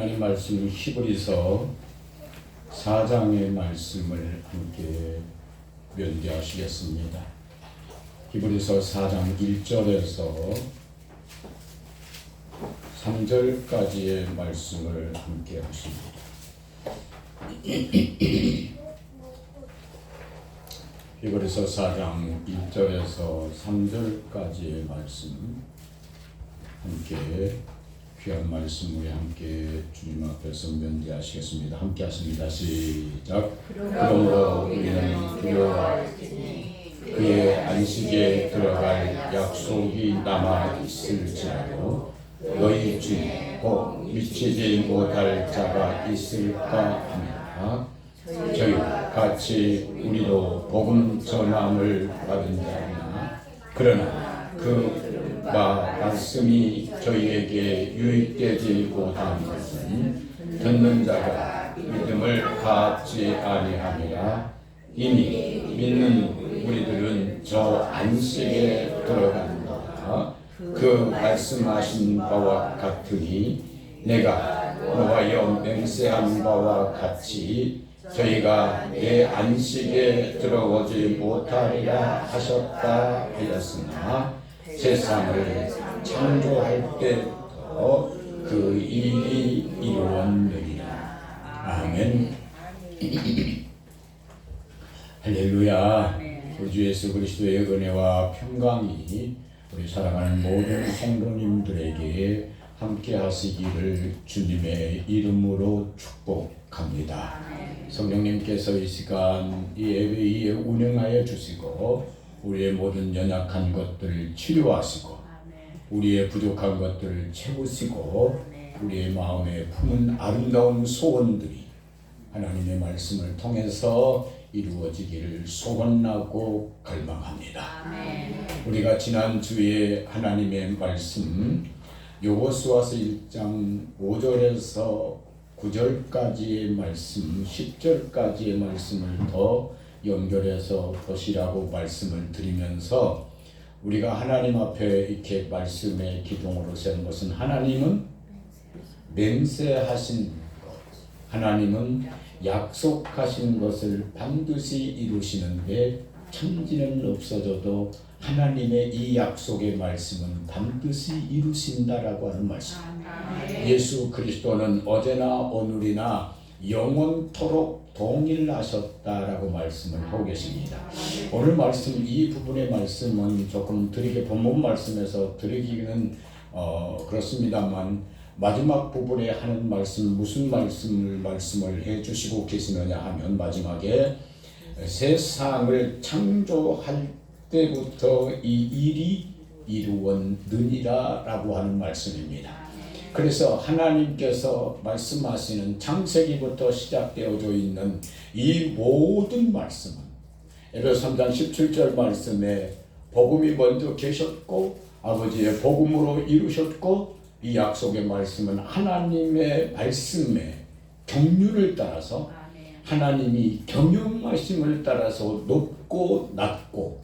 하나님 말씀 히브리서 4장의 말씀을 함께 면제하시겠습니다. 히브리서 4장 1절에서 3절까지의 말씀을 함께 하십니다. 히브리서 4장 1절에서 3절까지의 말씀 함께 귀한 말씀 우리 함께 주님 앞에서 면제하시겠습니다. 함께 하십니다. 시작. 그러므로 우리는 두려워할지니 그의 안식에 들어갈 약속이 남아 있을지라도 너희 중에 꼭 미치지 못할 자가 있을까 하니라. 저희와 같이 우리도 복음 전함을 받은 자이나 그러나 그 말씀이 저희에게 유익되지 못한 것은 듣는 자가 믿음을 갖지 아니함이라. 이미 믿는 우리들은 저 안식에 들어간다. 그 말씀하신 바와 같으니 내가 노하여 맹세한 바와 같이 저희가 내 안식에 들어오지 못하리라 하셨다 하였으나 세상을 창조할 때부터 그 일이 이루어지리라. 아멘. 할렐루야. 우리 주 예수 그리스도의 은혜와 평강이 우리 사랑하는 모든 성도님들에게 함께 하시기를 주님의 이름으로 축복합니다. 성령님께서 이 시간 이 예배에 운행하여 주시고 우리의 모든 연약한 것들을 치료하시고 우리의 부족한 것들을 채우시고 우리의 마음에 품은 아름다운 소원들이 하나님의 말씀을 통해서 이루어지기를 소원하고 갈망합니다. 우리가 지난 주에 하나님의 말씀 여호수아서 1장 5절에서 9절까지의 말씀, 10절까지의 말씀을 더 연결해서 보시라고 말씀을 드리면서 우리가 하나님 앞에 이렇게 말씀의 기둥으로 세는 것은 하나님은 맹세하신 것, 하나님은 약속하신 것을 반드시 이루시는데 천지는 없어져도 하나님의 이 약속의 말씀은 반드시 이루신다라고 하는 말씀. 예수 그리스도는 어제나 오늘이나 영원토록 동일하셨다라고 말씀을 하고 계십니다. 오늘 말씀 이 부분의 말씀은 조금 드리게 본문 말씀에서 드리기는 그렇습니다만 마지막 부분에 하는 말씀 무슨 말씀을 해주시고 계시느냐 하면 마지막에 세상을 창조할 때부터 이 일이 이루어지니라 라고 하는 말씀입니다. 그래서 하나님께서 말씀하시는 창세기부터 시작되어져 있는 이 모든 말씀은 에베소 3장 17절 말씀에 복음이 먼저 계셨고 아버지의 복음으로 이루셨고 이 약속의 말씀은 하나님의 말씀의 경륜을 따라서 하나님이 경영하심을 따라서 높고 낮고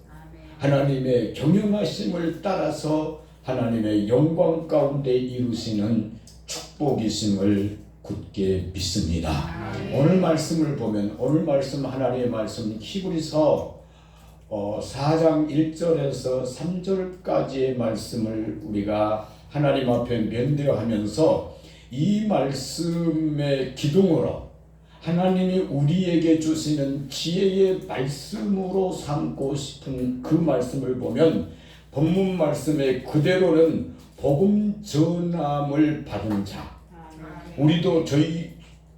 하나님의 경영하심을 따라서 하나님의 영광 가운데 이루시는 축복이심을 굳게 믿습니다. 오늘 말씀을 보면 오늘 말씀 하나님의 말씀 히브리서 4장 1절에서 3절까지의 말씀을 우리가 하나님 앞에 면대하면서 이 말씀의 기둥으로 하나님이 우리에게 주시는 지혜의 말씀으로 삼고 싶은 그 말씀을 보면 본문 말씀의 그대로는 복음 전함을 받은 자,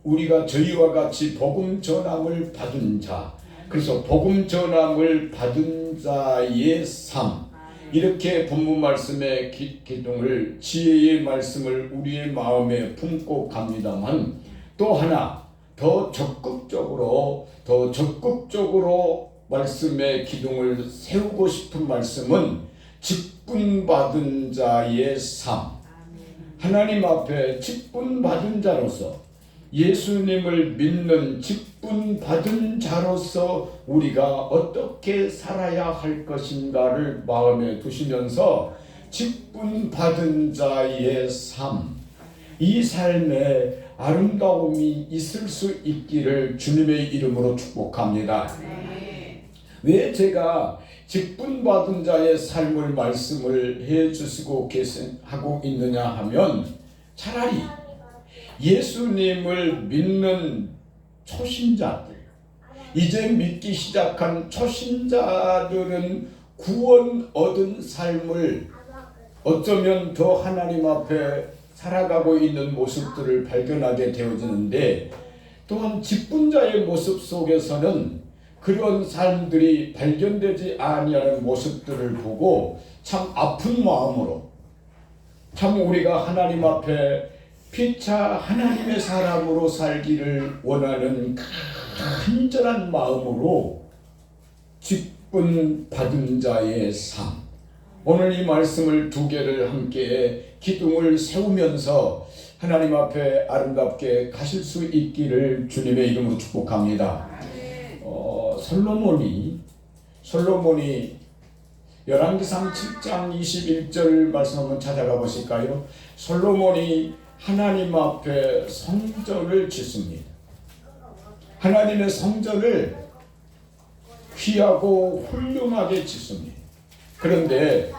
우리가 저희와 같이 복음 전함을 받은 자, 그래서 복음 전함을 받은 자의 삶, 이렇게 본문 말씀의 기둥을 지혜의 말씀을 우리의 마음에 품고 갑니다만 또 하나 더 적극적으로 말씀의 기둥을 세우고 싶은 말씀은 직분받은 자의 삶, 하나님 앞에 직분받은 자로서 예수님을 믿는 직분받은 자로서 우리가 어떻게 살아야 할 것인가를 마음에 두시면서 직분받은 자의 삶, 이 삶에 아름다움이 있을 수 있기를 주님의 이름으로 축복합니다. 왜 제가 직분받은 자의 삶을 말씀을 해주시고 하고 있느냐 하면, 차라리 예수님을 믿는 초신자들, 이제 믿기 시작한 초신자들은 구원 얻은 삶을 어쩌면 더 하나님 앞에 살아가고 있는 모습들을 발견하게 되어지는데, 또한 직분자의 모습 속에서는 그런 삶들이 발견되지 아니하는 모습들을 보고 참 아픈 마음으로, 참 우리가 하나님 앞에 피차 하나님의 사람으로 살기를 원하는 간절한 마음으로 직분 받은 자의 삶, 오늘 이 말씀을 두 개를 함께 기둥을 세우면서 하나님 앞에 아름답게 가실 수 있기를 주님의 이름으로 축복합니다. 솔로몬이 열왕기상 7장 21절 말씀 한번 찾아가 보실까요? 솔로몬이 하나님 앞에 성전을 짓습니다. 하나님의 성전을 귀하고 훌륭하게 짓습니다. 그런데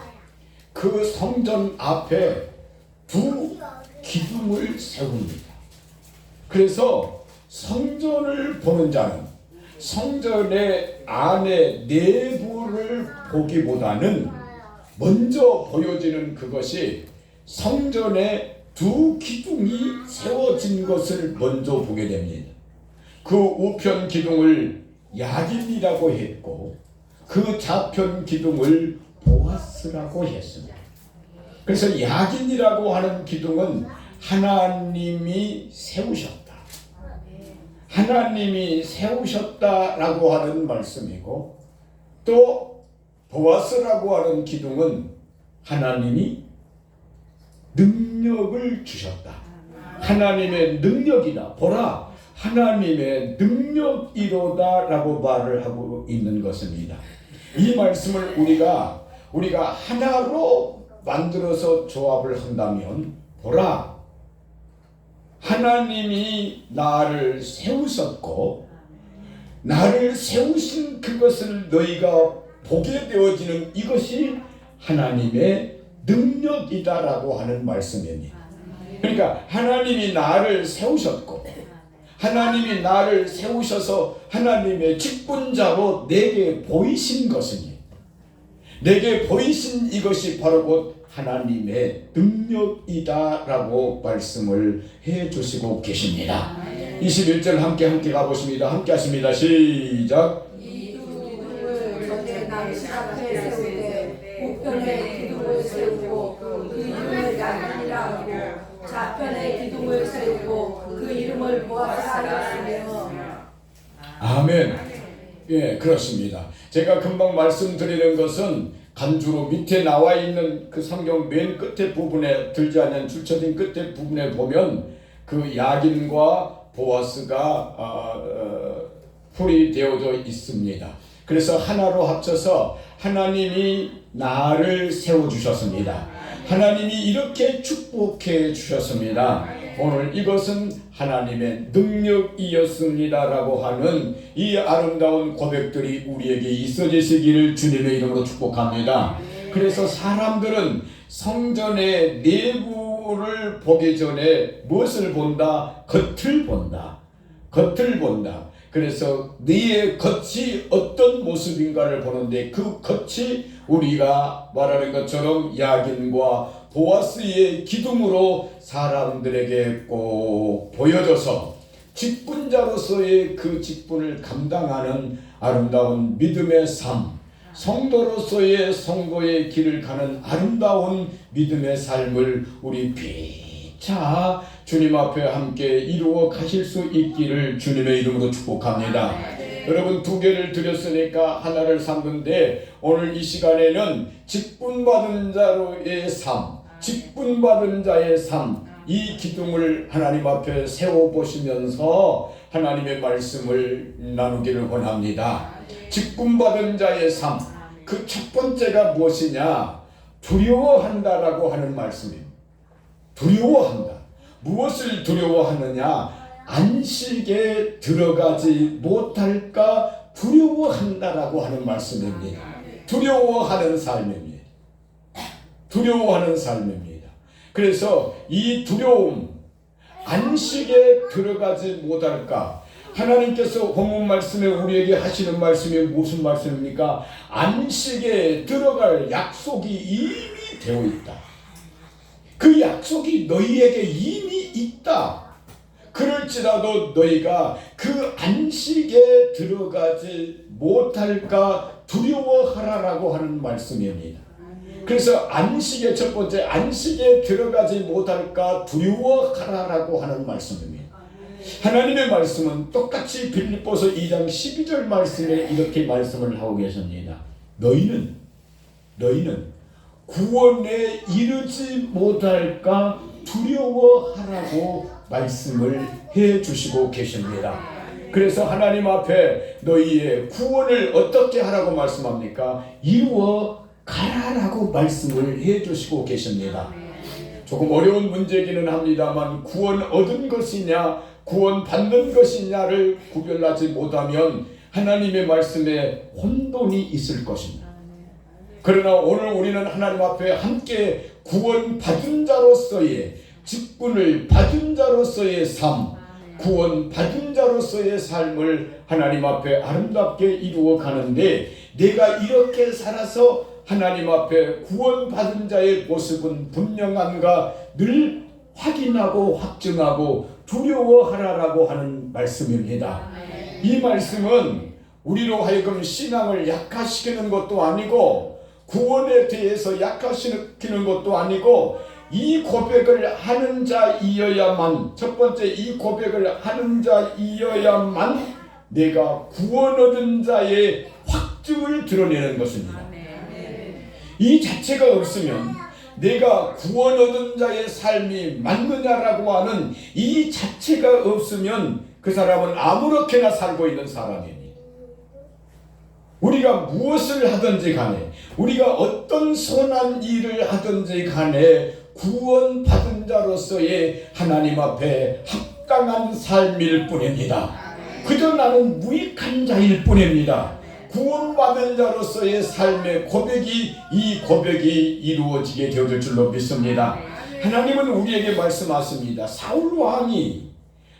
그 성전 앞에 두 기둥을 세웁니다. 그래서 성전을 보는 자는 성전의 안에 내부를 보기보다는 먼저 보여지는 그것이 성전에 두 기둥이 세워진 것을 먼저 보게 됩니다. 그 우편 기둥을 야긴이라고 했고 그 좌편 기둥을 보아스라고 했습니다. 그래서 야긴이라고 하는 기둥은 하나님이 세우셨다, 하나님이 세우셨다라고 하는 말씀이고, 또 보아스라고 하는 기둥은 하나님이 능력을 주셨다, 하나님의 능력이다, 보라 하나님의 능력이로다 라고 말을 하고 있는 것입니다. 이 말씀을 우리가 하나로 만들어서 조합을 한다면, 보라 하나님이 나를 세우셨고 나를 세우신 그것을 너희가 보게 되어지는 이것이 하나님의 능력이다라고 하는 말씀입니다. 그러니까 하나님이 나를 세우셨고 하나님이 나를 세우셔서 하나님의 직분자로 내게 보이신 것이니, 내게 보이신 이것이 바로 곧 하나님의 능력이다라고 말씀을 해주시고 계십니다. 21절 함께 가보십니다. 함께 하십니다. 시작. 이 기둥을 전에 남신 앞에 세우되 우편에 기둥을 세우고 그 이름을 야긴이라 하고 좌편에 기둥을 세우고 그 이름을 보아스라 하시며. 아멘. 예, 그렇습니다. 제가 금방 말씀드리는 것은 간주로 밑에 나와 있는 그 성경 맨 끝에 부분에, 들지 않는 줄쳐진 끝에 부분에 보면 그 야긴과 보아스가 풀이 되어져 있습니다. 그래서 하나로 합쳐서 하나님이 나를 세워주셨습니다. 하나님이 이렇게 축복해 주셨습니다. 오늘 이것은 하나님의 능력이었습니다라고 하는 이 아름다운 고백들이 우리에게 있어지시기를 주님의 이름으로 축복합니다. 그래서 사람들은 성전의 내부를 보기 전에 무엇을 본다? 겉을 본다. 그래서 네의 겉이 어떤 모습인가를 보는데, 그 겉이 우리가 말하는 것처럼 야긴과 보아스의 기둥으로 사람들에게 꼭 보여줘서 직분자로서의 그 직분을 감당하는 아름다운 믿음의 삶, 성도로서의 성도의 길을 가는 아름다운 믿음의 삶을 우리 피차 주님 앞에 함께 이루어 가실 수 있기를 주님의 이름으로 축복합니다. 여러분, 두 개를 드렸으니까 하나를 삼는데, 오늘 이 시간에는 직분받은 자로의 삶, 직분받은 자의 삶, 이 기둥을 하나님 앞에 세워보시면서 하나님의 말씀을 나누기를 원합니다. 직분받은 자의 삶, 그 첫 번째가 무엇이냐? 두려워한다라고 하는 말씀입니다. 두려워한다. 무엇을 두려워하느냐? 안식에 들어가지 못할까 두려워한다라고 하는 말씀입니다. 두려워하는 삶입니다. 두려워하는 삶입니다. 그래서 이 두려움, 안식에 들어가지 못할까? 하나님께서 본문 말씀에 우리에게 하시는 말씀이 무슨 말씀입니까? 안식에 들어갈 약속이 이미 되어 있다. 그 약속이 너희에게 이미 있다. 그럴지라도 너희가 그 안식에 들어가지 못할까 두려워하라라고 하는 말씀입니다. 그래서 안식의 첫 번째, 안식에 들어가지 못할까 두려워하라라고 하는 말씀입니다. 하나님의 말씀은 똑같이 빌립보서 2장 12절 말씀에 이렇게 말씀을 하고 계십니다. 너희는 구원에 이르지 못할까 두려워하라고 말씀을 해 주시고 계십니다. 그래서 하나님 앞에 너희의 구원을 어떻게 하라고 말씀합니까? 이루어 가라라고 말씀을 해 주시고 계십니다. 조금 어려운 문제이기는 합니다만 구원 얻은 것이냐 구원 받는 것이냐를 구별하지 못하면 하나님의 말씀에 혼돈이 있을 것입니다. 그러나 오늘 우리는 하나님 앞에 함께 구원 받은 자로서의 직분을 받은 자로서의 삶, 구원 받은 자로서의 삶을 하나님 앞에 아름답게 이루어 가는데, 내가 이렇게 살아서 하나님 앞에 구원 받은 자의 모습은 분명한가 늘 확인하고 확증하고 두려워하라라고 하는 말씀입니다. 이 말씀은 우리로 하여금 신앙을 약화시키는 것도 아니고 구원에 대해서 약화시키는 것도 아니고, 이 고백을 하는 자이어야만, 첫 번째 이 고백을 하는 자이어야만 내가 구원 얻은 자의 확증을 드러내는 것입니다. 이 자체가 없으면, 내가 구원 얻은 자의 삶이 맞느냐라고 하는 이 자체가 없으면 그 사람은 아무렇게나 살고 있는 사람입니다. 우리가 무엇을 하든지 간에, 우리가 어떤 선한 일을 하든지 간에 구원 받은 자로서의 하나님 앞에 합당한 삶일 뿐입니다. 그저 나는 무익한 자일 뿐입니다. 구원받은 자로서의 삶의 고백이, 이 고백이 이루어지게 되어질 줄로 믿습니다. 하나님은 우리에게 말씀하십니다. 사울 왕이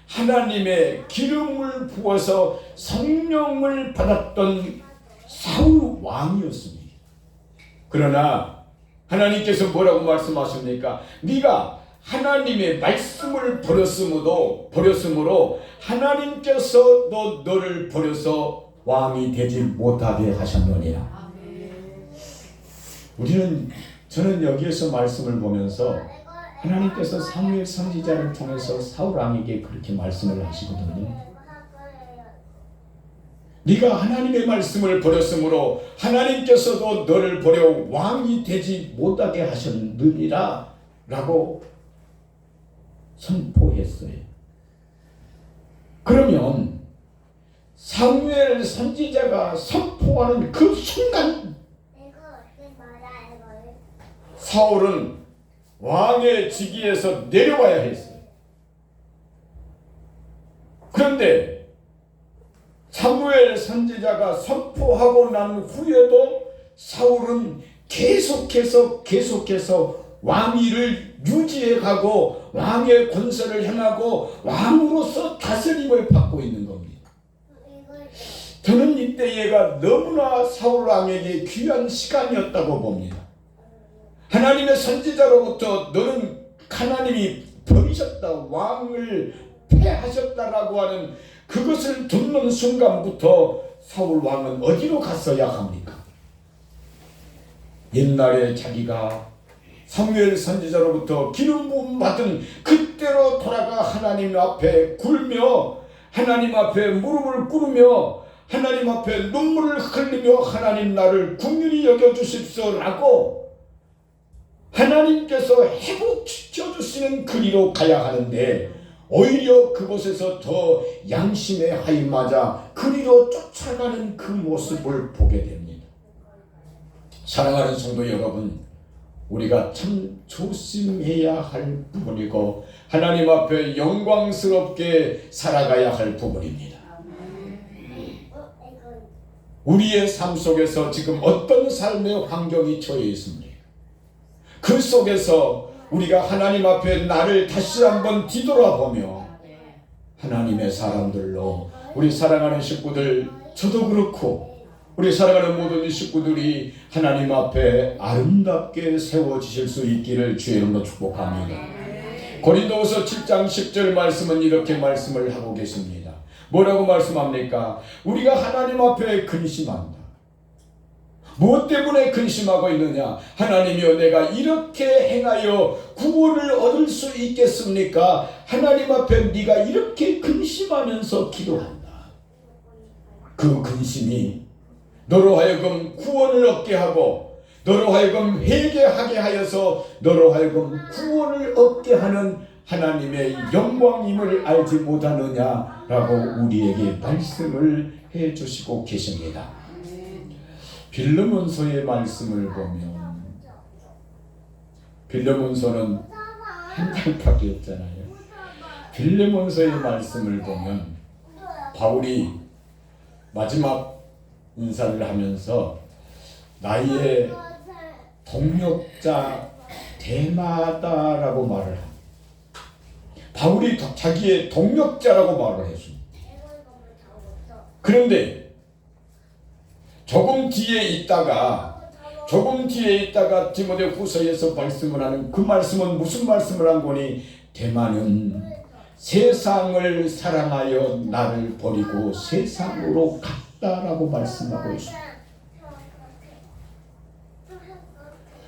하나님의 기름을 부어서 성령을 받았던 사울 왕이었습니다. 그러나 하나님께서 뭐라고 말씀하십니까? 네가 하나님의 말씀을 버렸으므로 하나님께서 너를 버려서 왕이 되지 못하게 하셨느니라. 저는 여기에서 말씀을 보면서 하나님께서 사무엘 선지자를 통해서 사울 왕에게 그렇게 말씀을 하시거든요. 네가 하나님의 말씀을 버렸으므로 하나님께서도 너를 버려 왕이 되지 못하게 하셨느니라 라고 선포했어요. 그러면 사무엘 선지자가 선포하는 그 순간 사울은 왕의 직위에서 내려와야 했어요. 그런데 사무엘 선지자가 선포하고 난 후에도 사울은 계속해서 왕위를 유지해가고 왕의 권세를 행하고 왕으로서 다스림을 받고 있는 겁니다. 저는 이때가 너무나 사울 왕에게 귀한 시간이었다고 봅니다. 하나님의 선지자로부터 너는 하나님이 버리셨다, 왕을 패하셨다라고 하는 그것을 듣는 순간부터 사울 왕은 어디로 갔어야 합니까? 옛날에 자기가 사무엘 선지자로부터 기름 부음 받은 그때로 돌아가 하나님 앞에 굴며 하나님 앞에 무릎을 꿇으며 하나님 앞에 눈물을 흘리며 하나님 나를 긍휼히 여겨주십시오라고 하나님께서 회복시켜 주시는 그리로 가야 하는데, 오히려 그곳에서 더 양심의 하이 맞아 그리로 쫓아가는 그 모습을 보게 됩니다. 사랑하는 성도 여러분, 우리가 참 조심해야 할 부분이고 하나님 앞에 영광스럽게 살아가야 할 부분입니다. 우리의 삶 속에서 지금 어떤 삶의 환경이 처해 있습니까? 그 속에서 우리가 하나님 앞에 나를 다시 한번 뒤돌아보며 하나님의 사람들로 우리 사랑하는 식구들, 저도 그렇고 우리 사랑하는 모든 식구들이 하나님 앞에 아름답게 세워지실 수 있기를 주의 이름으로 축복합니다. 고린도후서 7장 10절 말씀은 이렇게 말씀을 하고 계십니다. 뭐라고 말씀합니까? 우리가 하나님 앞에 근심한다. 무엇 때문에 근심하고 있느냐? 하나님이여, 내가 이렇게 행하여 구원을 얻을 수 있겠습니까? 하나님 앞에 네가 이렇게 근심하면서 기도한다. 그 근심이 너로 하여금 구원을 얻게 하고 너로 하여금 회개하게 하여서 너로 하여금 구원을 얻게 하는 하나님의 영광임을 알지 못하느냐라고 우리에게 말씀을 해주시고 계십니다. 빌레몬서의 말씀을 보면 빌레몬서는 한 장밖에 없잖아요. 빌레몬서의 말씀을 보면 바울이 마지막 인사를 하면서 나의 동력자 데마다라고 말을 합니다. 바울이 자기의 동력자라고 말을 했습니다. 그런데 조금 뒤에 있다가 디모데후서에서 말씀을 하는 그 말씀은 무슨 말씀을 한 거니? 대만은 세상을 사랑하여 나를 버리고 세상으로 갔다라고 말씀하고 있습니다.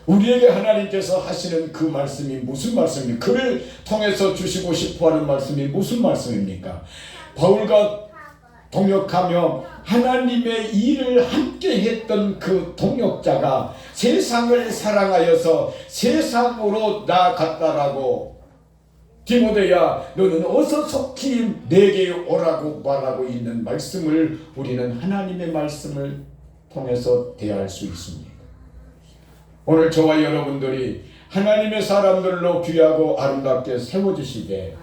우리에게 하나님께서 하시는 그 말씀이 무슨 말씀입니까? 그를 통해서 주시고 싶어하는 말씀이 무슨 말씀입니까? 바울과 동역하며 하나님의 일을 함께 했던 그 동역자가 세상을 사랑하여서 세상으로 나아갔다라고, 디모데야 너는 어서 속히 내게 오라고 말하고 있는 말씀을 우리는 하나님의 말씀을 통해서 대할 수 있습니다. 오늘 저와 여러분들이 하나님의 사람들로 귀하고 아름답게 세워지시되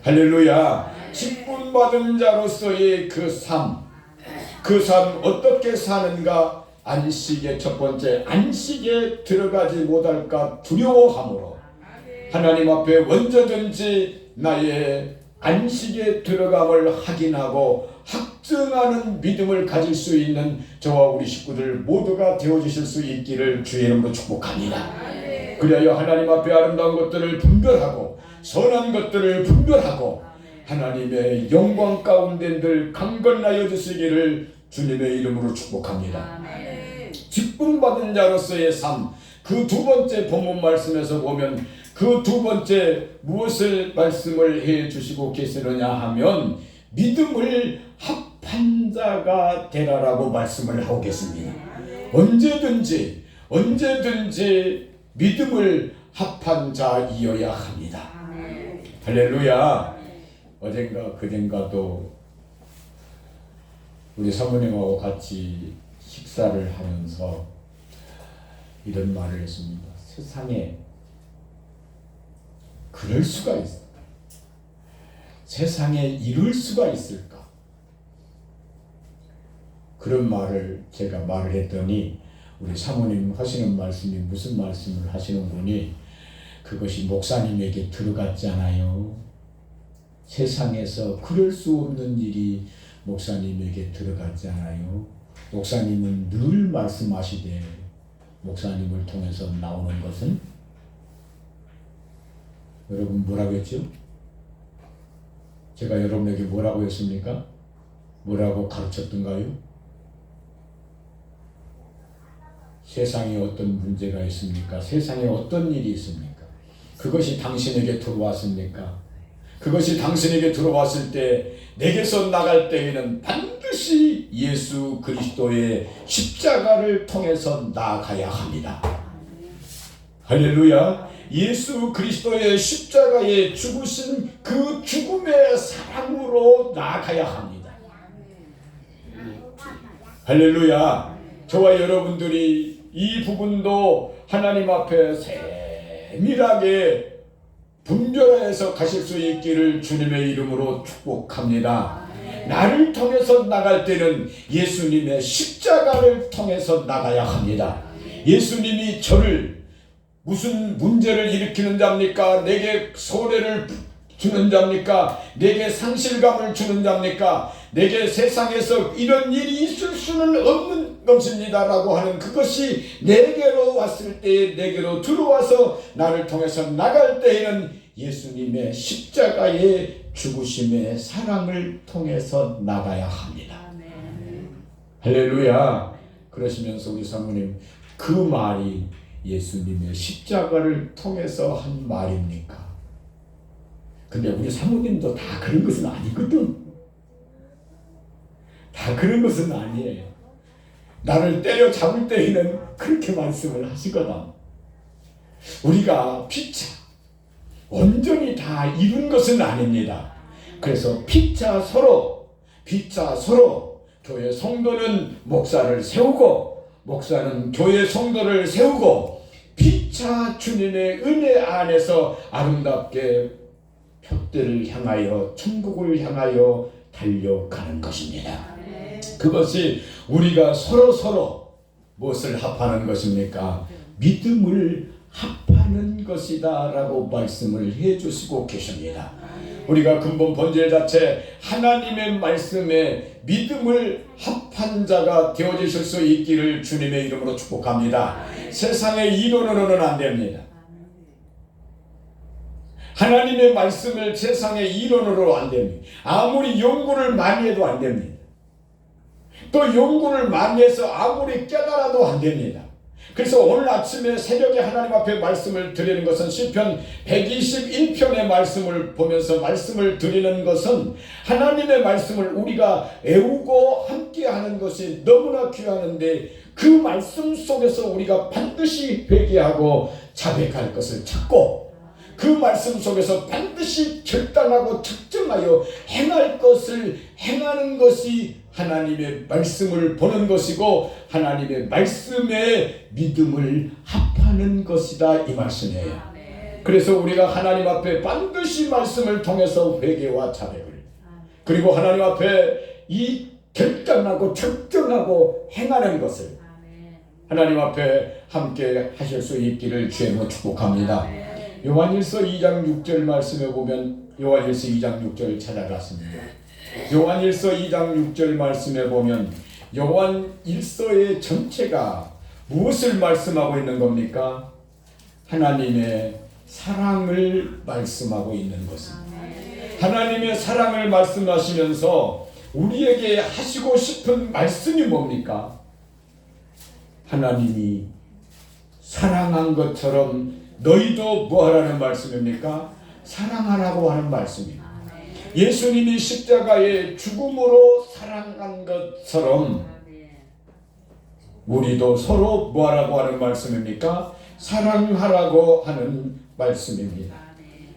할렐루야, 직분 받은 자로서의 그 삶 어떻게 사는가? 안식의 첫 번째, 안식에 들어가지 못할까 두려워함으로 하나님 앞에 언제든지 나의 안식에 들어감을 확인하고 확증하는 믿음을 가질 수 있는 저와 우리 식구들 모두가 되어주실 수 있기를 주의 이름으로 축복합니다. 그리하여 하나님 앞에 아름다운 것들을 분별하고 선한 것들을 분별하고 하나님의 영광 가운데 늘 강건하여 주시기를 주님의 이름으로 축복합니다. 직분받은 자로서의 삶, 그 두 번째 본문 말씀에서 보면 그 두 번째 무엇을 말씀을 해 주시고 계시느냐 하면 믿음을 합한 자가 되라라고 말씀을 하고 계십니다. 언제든지 믿음을 합한 자이어야 합니다. 할렐루야. 어젠가 그젠가도 우리 사모님하고 같이 식사를 하면서 이런 말을 했습니다. 세상에 그럴 수가 있을까? 세상에 이룰 수가 있을까? 그런 말을 제가 말을 했더니 우리 사모님 하시는 말씀이 무슨 말씀을 하시는 분이 그것이 목사님에게 들어갔잖아요. 세상에서 그럴 수 없는 일이 목사님에게 들어갔잖아요. 목사님은 늘 말씀하시되 목사님을 통해서 나오는 것은 여러분 뭐라고 했죠? 제가 여러분에게 뭐라고 했습니까? 뭐라고 가르쳤던가요? 세상에 어떤 문제가 있습니까? 세상에 어떤 일이 있습니까? 그것이 당신에게 들어왔습니까? 그것이 당신에게 들어왔을 때 내게서 나갈 때에는 반드시 예수 그리스도의 십자가를 통해서 나아가야 합니다. 할렐루야. 예수 그리스도의 십자가에 죽으신 그 죽음의 사랑으로 나아가야 합니다. 할렐루야. 저와 여러분들이 이 부분도 하나님 앞에 세밀하게 분별해서 가실 수 있기를 주님의 이름으로 축복합니다. 나를 통해서 나갈 때는 예수님의 십자가를 통해서 나가야 합니다. 예수님이 저를 무슨 문제를 일으키는 자입니까? 내게 손해를 주는 자입니까? 내게 상실감을 주는 자입니까? 내게 세상에서 이런 일이 있을 수는 없는 것입니다 라고 하는 그것이 내게로 왔을 때에 내게로 들어와서 나를 통해서 나갈 때에는 예수님의 십자가의 죽으심의 사랑을 통해서 나가야 합니다. 할렐루야. 그러시면서 우리 사모님, 그 말이 예수님의 십자가를 통해서 한 말입니까? 근데 우리 사모님도 다 그런 것은 아니거든. 다 그런 것은 아니에요. 나를 때려잡을 때에는 그렇게 말씀을 하시거든. 우리가 피차 온전히 다 이룬 것은 아닙니다. 그래서 피차 서로 교회 성도는 목사를 세우고 목사는 교회 성도를 세우고 피차 주님의 은혜 안에서 아름답게 표대를 향하여 천국을 향하여 달려가는 것입니다. 그것이 우리가 서로 무엇을 합하는 것입니까? 믿음을 합하는 것이다 라고 말씀을 해주시고 계십니다. 우리가 근본 본질 자체 하나님의 말씀에 믿음을 합한 자가 되어지실 수 있기를 주님의 이름으로 축복합니다. 세상의 이론으로는 안 됩니다. 하나님의 말씀을 세상의 이론으로 안 됩니다. 아무리 연구를 많이 해도 안 됩니다. 또 연구를 많이 해서 아무리 깨달아도 안 됩니다. 그래서 오늘 아침에 새벽에 하나님 앞에 말씀을 드리는 것은 시편 121편의 말씀을 보면서 말씀을 드리는 것은 하나님의 말씀을 우리가 애우고 함께하는 것이 너무나 귀하는데 그 말씀 속에서 우리가 반드시 회개하고 자백할 것을 찾고 그 말씀 속에서 반드시 결단하고 작정하여 행할 것을 행하는 것이 하나님의 말씀을 보는 것이고 하나님의 말씀에 믿음을 합하는 것이다 이 말씀이에요. 그래서 우리가 하나님 앞에 반드시 말씀을 통해서 회개와 자백을 그리고 하나님 앞에 이 결단하고 작정하고 행하는 것을 하나님 앞에 함께 하실 수 있기를 주님으로 축복합니다. 요한일서 2장 6절 말씀에 보면 요한일서 2장 6절 찾아갔습니다. 요한일서 2장 6절 말씀에 보면 요한일서의 전체가 무엇을 말씀하고 있는 겁니까? 하나님의 사랑을 말씀하고 있는 것입니다. 하나님의 사랑을 말씀하시면서 우리에게 하시고 싶은 말씀이 뭡니까? 하나님이 사랑한 것처럼 너희도 뭐하라는 말씀입니까? 사랑하라고 하는 말씀입니다. 예수님이 십자가의 죽음으로 사랑한 것처럼 우리도 서로 뭐하라고 하는 말씀입니까? 사랑하라고 하는 말씀입니다.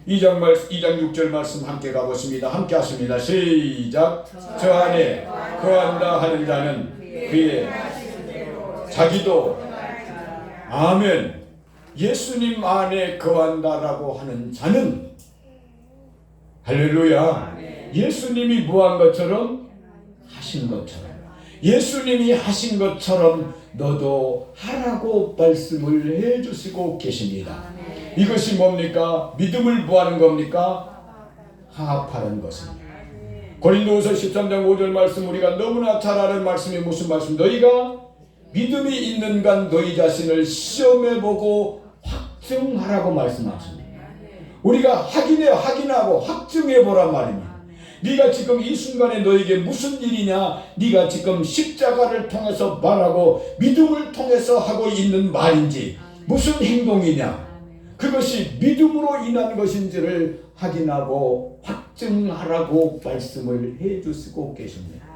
2장 6절 말씀 함께 가보십니다. 함께 하십니다. 시작. 저 안에 거한다 하는 자는 그의 자기도 아멘. 예수님 안에 거한다라고 하는 자는 할렐루야. 예수님이 뭐한 것처럼 하신 것처럼 예수님이 하신 것처럼 너도 하라고 말씀을 해주시고 계십니다. 이것이 뭡니까? 믿음을 뭐하는 겁니까? 화합하는 것입니다. 고린도후서 13장 5절 말씀 우리가 너무나 잘 아는 말씀이 무슨 말씀? 너희가 믿음이 있는가 너희 자신을 시험해보고 확증하라고 말씀하십니다. 우리가 확인하고 확증해보란 말입니다. 네가 지금 이 순간에 너에게 무슨 일이냐? 네가 지금 십자가를 통해서 말하고 믿음을 통해서 하고 있는 말인지 무슨 행동이냐? 그것이 믿음으로 인한 것인지를 확인하고 확증하라고 말씀을 해주시고 계십니다.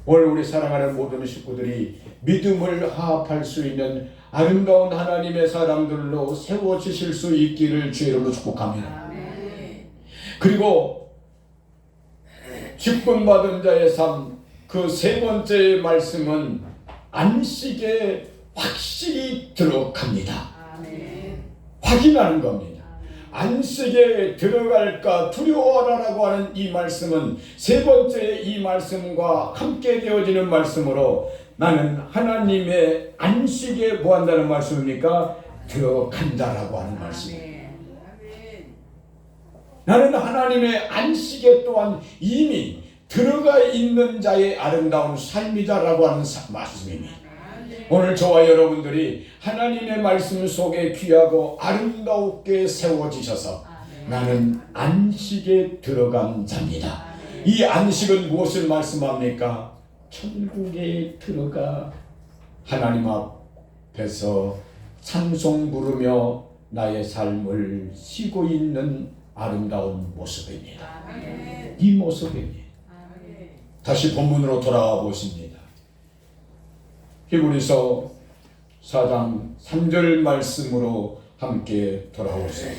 오늘 우리 사랑하는 모든 식구들이 믿음을 화합할 수 있는 아름다운 하나님의 사람들로 세워지실 수 있기를 주의 이름으로 축복합니다. 그리고 직분받은 자의 삶, 그 세 번째 말씀은 안식의 확실히 들어갑니다. 확인하는 겁니다. 안식에 들어갈까 두려워하라고 하는 이 말씀은 세 번째 이 말씀과 함께 되어지는 말씀으로 나는 하나님의 안식에 뭐 한다는 말씀입니까? 들어간다라고 하는 말씀입니다. 나는 하나님의 안식에 또한 이미 들어가 있는 자의 아름다운 삶이다라고 하는 말씀입니다. 오늘 저와 여러분들이 하나님의 말씀 속에 귀하고 아름답게 세워지셔서 나는 안식에 들어간 자입니다. 이 안식은 무엇을 말씀합니까? 천국에 들어가 하나님 앞에서 찬송 부르며 나의 삶을 쉬고 있는 아름다운 모습입니다. 이 모습입니다. 다시 본문으로 돌아와 보십니다. 히브리서 4장 3절 말씀으로 함께 돌아오세요.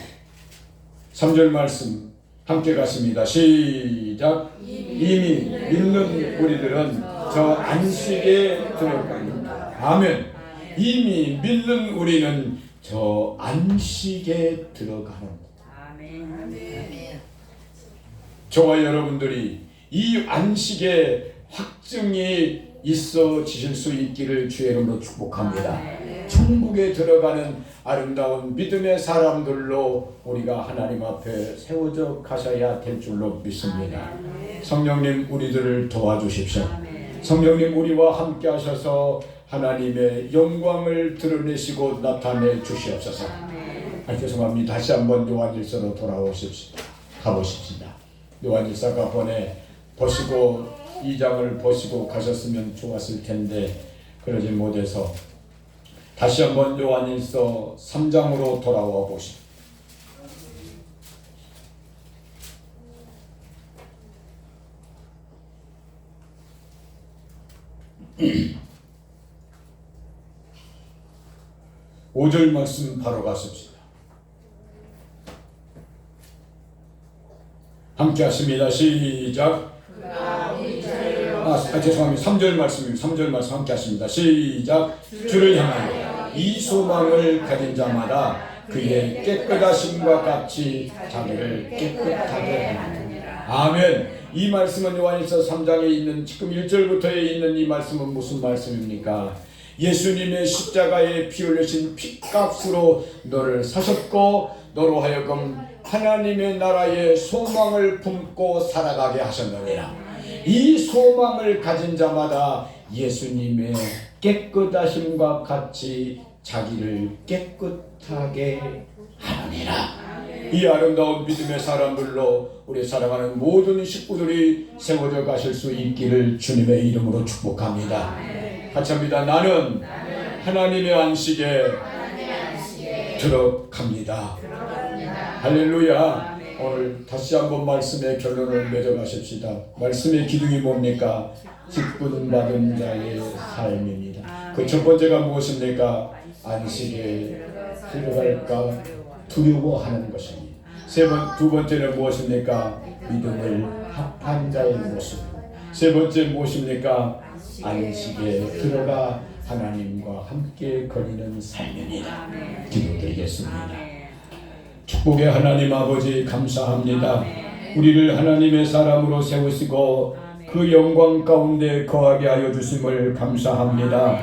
3절 말씀 함께 갔습니다. 시작. 이미 믿는 우리들은 저 안식에 들어갑니다. 아멘. 이미 믿는 우리는 저 안식에 들어가는 저와 여러분들이 이 안식에 확증이 있어지실 수 있기를 주의 이름으로 축복합니다. 천국에 들어가는 아름다운 믿음의 사람들로 우리가 하나님 앞에 세워져 가셔야 될 줄로 믿습니다. 성령님 우리들을 도와주십시오. 성령님 우리와 함께 하셔서 하나님의 영광을 드러내시고 나타내 주시옵소서. 죄송합니다. 다시 한번 요한일서로 돌아오십시오. 가보십시다. 요한일서가 번에 보시고 2장을 보시고 가셨으면 좋았을 텐데 그러지 못해서 다시 한번 요한일서 3장으로 돌아와 보십시오. 오절 말씀 바로 가십시다. 함께 하십니다. 시작. 죄송합니다. 3절 말씀입니다. 3절 말씀 함께 하십니다. 시작. 주를 향하여 이 소망을 가진 자마다 그의 깨끗하심과 같이 자기를 깨끗하게 하느니라. 아멘. 이 말씀은 요한일서 3장에 있는 지금 1절부터에 있는 이 말씀은 무슨 말씀입니까? 예수님의 십자가에 피 흘리신 피값으로 너를 사셨고 너로 하여금 하나님의 나라의 소망을 품고 살아가게 하셨느니라. 이 소망을 가진 자마다 예수님의 깨끗하심과 같이 자기를 깨끗하게 하느니라. 이 아름다운 믿음의 사람들로 우리 사랑하는 모든 식구들이 세워져 가실 수 있기를 주님의 이름으로 축복합니다. 같이 합니다. 나는 하나님의 안식에 들어갑니다. 할렐루야. 오늘 다시 한번 말씀의 결론을 맺어가십시다. 말씀의 기둥이 뭡니까? 직분받은 자의 삶입니다. 그 첫 번째가 무엇입니까? 안식에 들어갈까 두려워하는 것입니다. 두 번째는 무엇입니까? 믿음을 합한 자의 모습. 세 번째 무엇입니까? 안식에 들어가 하나님과 함께 거니는 삶입니다. 기도드리겠습니다. 축복의 하나님 아버지 감사합니다. 우리를 하나님의 사람으로 세우시고 그 영광 가운데 거하게 하여 주심을 감사합니다.